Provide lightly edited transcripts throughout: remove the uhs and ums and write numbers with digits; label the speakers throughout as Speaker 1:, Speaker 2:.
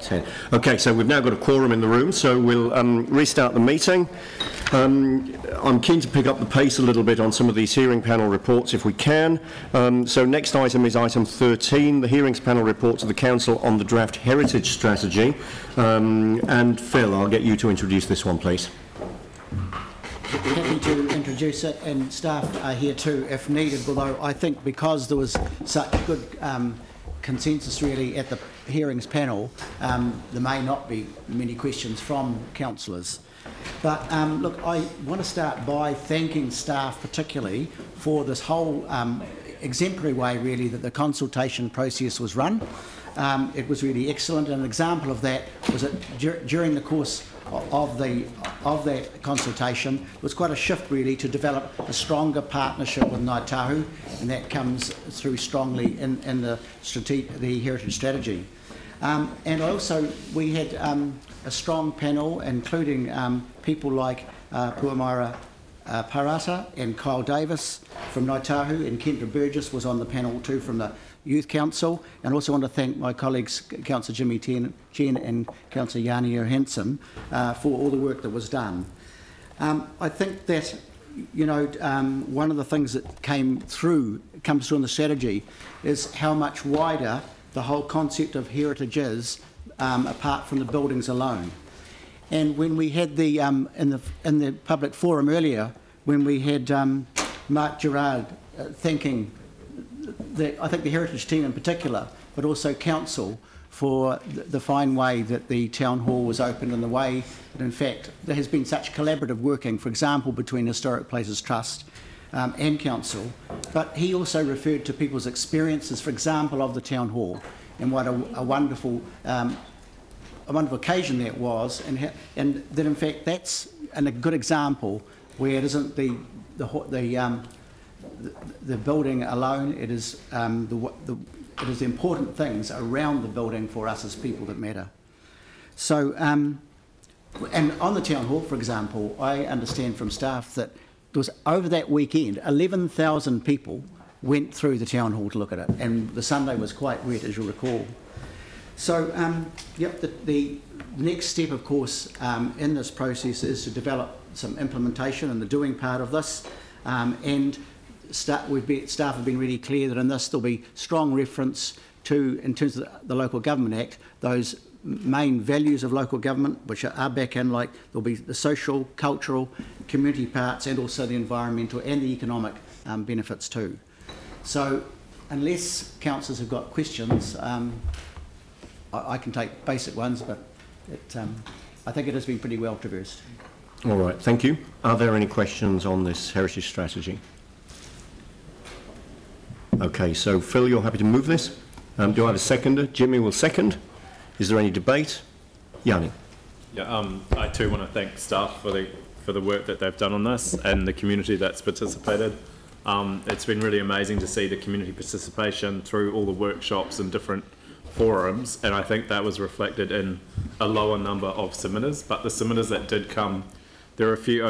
Speaker 1: 10. Okay, so we've now got a quorum in the room, so we'll restart the meeting. I'm keen to pick up the pace a little bit on some of these hearing panel reports if we can. So next item is item 13, the hearings panel report to the Council on the draft heritage strategy. And Phil, I'll get you to introduce this one, please.
Speaker 2: Happy to introduce it, and staff are here too if needed, although I think because there was such good consensus really at the hearings panel, there may not be many questions from councillors. But look, I want to start by thanking staff particularly for this whole exemplary way really that the consultation process was run. It was really excellent, and an example of that was that during the course of that consultation there was quite a shift really to develop a stronger partnership with Ngāi Tahu, and that comes through strongly in the heritage strategy. And also we had a strong panel including people like Puamara Parata and Kyle Davis from Ngāi Tahu, and Kendra Burgess was on the panel too from the Youth Council, and also want to thank my colleagues Councillor Jimmy Chen and Councillor Yanni Johansson for all the work that was done. I think that one of the things that comes through in the strategy is how much wider the whole concept of heritage is apart from the buildings alone. And when we had the in the public forum earlier, when we had Mark Gerard thanking I think the heritage team in particular, but also council for the fine way that the town hall was opened, and the way that in fact there has been such collaborative working, for example, between Historic Places Trust and council. But he also referred to people's experiences, for example, of the town hall, and what a wonderful occasion that was, and that in fact that's a good example where it isn't the building alone, it is it is the important things around the building for us as people that matter. So, and on the town hall, for example, I understand from staff that there was over that weekend 11,000 people went through the town hall to look at it, and the Sunday was quite wet, as you'll recall. So, yep, the next step, of course, in this process is to develop some implementation and the doing part of this, and staff have been really clear that in this there'll be strong reference to, in terms of the Local Government Act, those main values of local government, which are back in, like there'll be the social, cultural, community parts, and also the environmental and the economic benefits too. So unless councillors have got questions, I can take basic ones, but I think it has been pretty well traversed.
Speaker 1: All right, thank you. Are there any questions on this heritage strategy? Okay, so Phil, you're happy to move this? Do I have a seconder? Jimmy will second. Is there any debate? Yanni.
Speaker 3: Yeah, I too want to thank staff for the work that they've done on this, and the community that's participated. It's been really amazing to see the community participation through all the workshops and different forums, and I think that was reflected in a lower number of submitters, but the submitters that did come, there are a few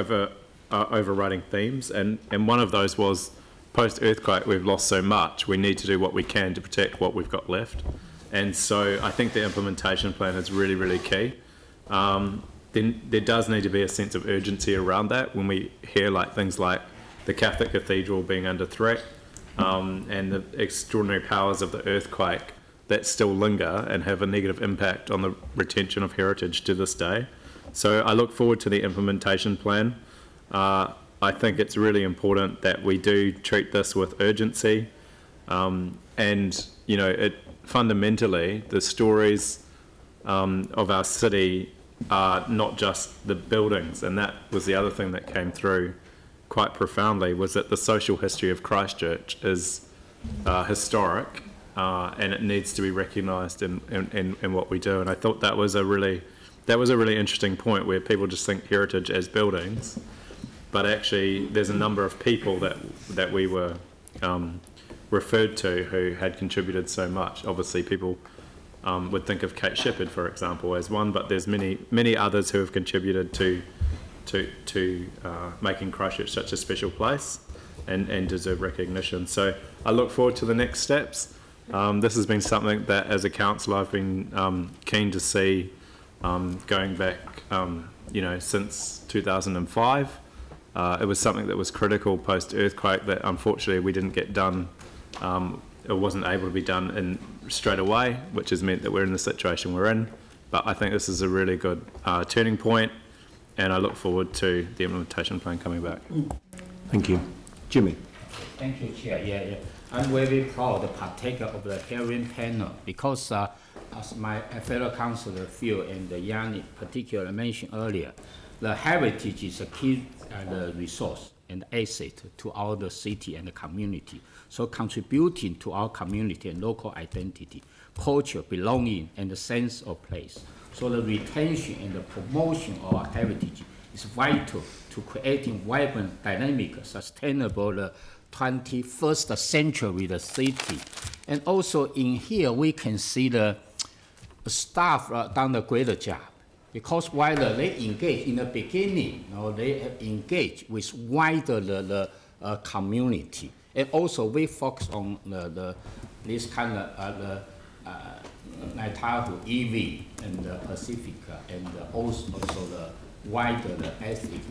Speaker 3: overriding themes, and one of those was post-earthquake we've lost so much, we need to do what we can to protect what we've got left. And so I think the implementation plan is really, really key. Then there does need to be a sense of urgency around that when we hear things like the Catholic Cathedral being under threat, and the extraordinary powers of the earthquake that still linger and have a negative impact on the retention of heritage to this day. So I look forward to the implementation plan. I think it's really important that we do treat this with urgency, and fundamentally the stories of our city are not just the buildings, and that was the other thing that came through quite profoundly, was that the social history of Christchurch is historic, and it needs to be recognised in what we do. And I thought that was a really interesting point, where people just think heritage as buildings, but actually there's a number of people that we were referred to who had contributed so much. Obviously people would think of Kate Shepherd, for example, as one, but there's many others who have contributed to making Christchurch such a special place and deserve recognition. So I look forward to the next steps, This has been something that, as a council, I've been keen to see going back, you know, since 2005. It was something that was critical post-earthquake that unfortunately we didn't get done. It wasn't able to be done straight away, which has meant that we're in the situation we're in. But I think this is a really good turning point, and I look forward to the implementation plan coming back.
Speaker 1: Thank you. Jimmy.
Speaker 4: Thank you, Chair. Yeah. I'm very proud partaker of the hearing panel because as my fellow councillor Phil and Yanni particularly mentioned earlier, the heritage is a key resource and asset to our city and the community. So contributing to our community and local identity, culture, belonging, and the sense of place. So the retention and the promotion of our heritage is vital to creating vibrant, dynamic, sustainable 21st century the city. And also in here we can see the staff done a great job, because while they engage in the beginning, you know, they have engaged with wider the community, and also we focus on this kind of Naitahu EV and the Pacifica, and also the wider the ethnic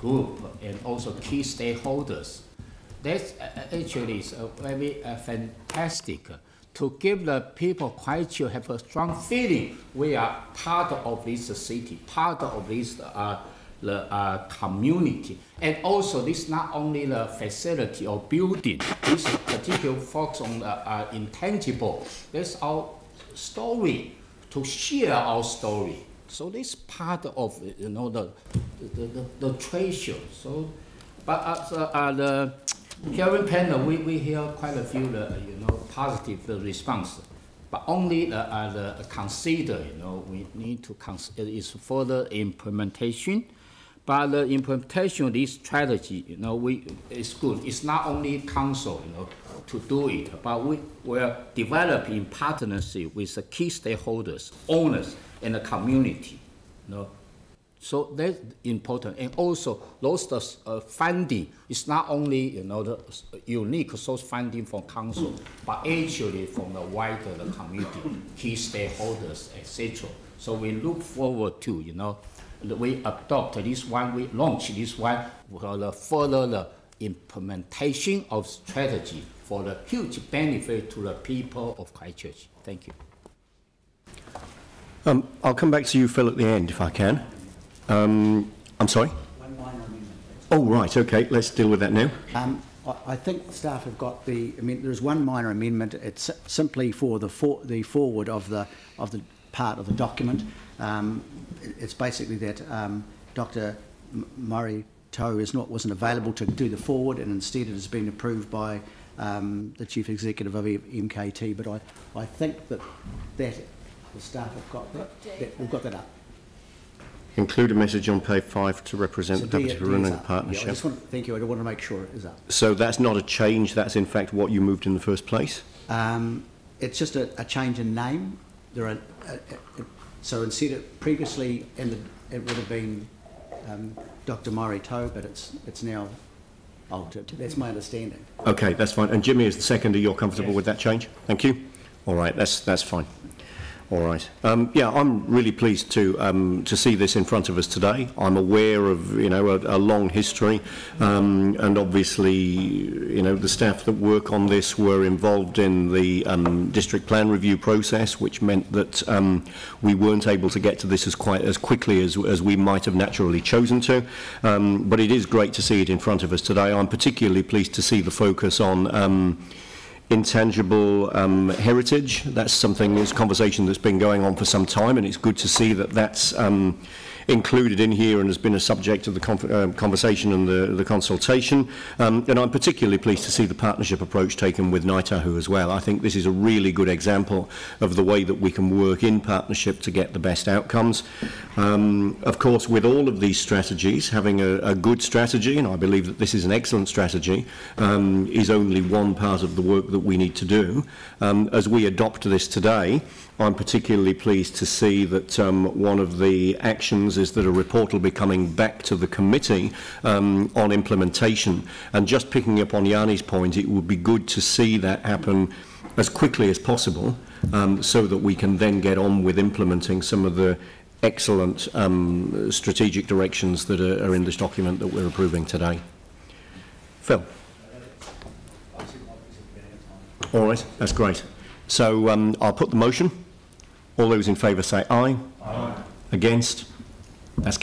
Speaker 4: group, and also key stakeholders. That's actually is very fantastic to give the people quite to have a strong feeling we are part of this city, part of this community. And also this not only the facility or building, this particular focus on the intangible. That's our story, to share our story. So this part of, you know, the treasure. So, but the hearing panel, we hear quite a few, you know, positive response, but only consider, you know, we need to consider is further implementation. But the implementation of this strategy, you know, is good. It's not only council, you know, to do it, but we're developing partnership with the key stakeholders, owners, and the community, you know. So that's important. And also those funding is not only, you know, the unique source funding from council, but actually from the wider the community, key stakeholders, etc. So we look forward to, you know, we adopt this one, we launch this one for the further implementation of strategy for the huge benefit to the people of Christchurch. Thank you.
Speaker 1: I'll come back to you, Phil, at the end, if I can. I'm sorry?
Speaker 2: One minor amendment.
Speaker 1: Oh, right, okay, let's deal with that now.
Speaker 2: I think staff have got there's one minor amendment. It's simply for the forward of the part of the document. It's basically that Dr. Murray Toe wasn't available to do the forward, and instead it has been approved by the Chief Executive of MKT. But I think that the staff have got that. We've got that up.
Speaker 1: Include a message on page 5 to represent the Deputy Running Partnership.
Speaker 2: Yeah, thank you. I want to make sure it is up.
Speaker 1: So that's not a change. That's in fact what you moved in the first place.
Speaker 2: It's just a change in name. There are so instead of previously, it would have been Dr. Murray Toe, but it's now altered. That's my understanding.
Speaker 1: Okay, that's fine. And Jimmy, as the seconder, you're comfortable with that change? Thank you. All right, that's fine. All right. Yeah, I'm really pleased to see this in front of us today. I'm aware of, you know, a long history, and obviously, you know, the staff that work on this were involved in the district plan review process, which meant that we weren't able to get to this quite as quickly as we might have naturally chosen to. But it is great to see it in front of us today. I'm particularly pleased to see the focus on intangible heritage. That's something, it's a conversation that's been going on for some time, and it's good to see that that's included in here and has been a subject of the conversation and the consultation. And I'm particularly pleased to see the partnership approach taken with Naitahu as well. I think this is a really good example of the way that we can work in partnership to get the best outcomes. Of course, with all of these strategies, having a good strategy, and I believe that this is an excellent strategy, is only one part of the work that we need to do. As we adopt this today, I'm particularly pleased to see that one of the actions is that a report will be coming back to the committee on implementation. And just picking up on Yanni's point, it would be good to see that happen as quickly as possible, so that we can then get on with implementing some of the excellent strategic directions that are in this document that we're approving today. Phil? All right, that's great. So I'll put the motion. All those in favour say aye. Aye. Against? That's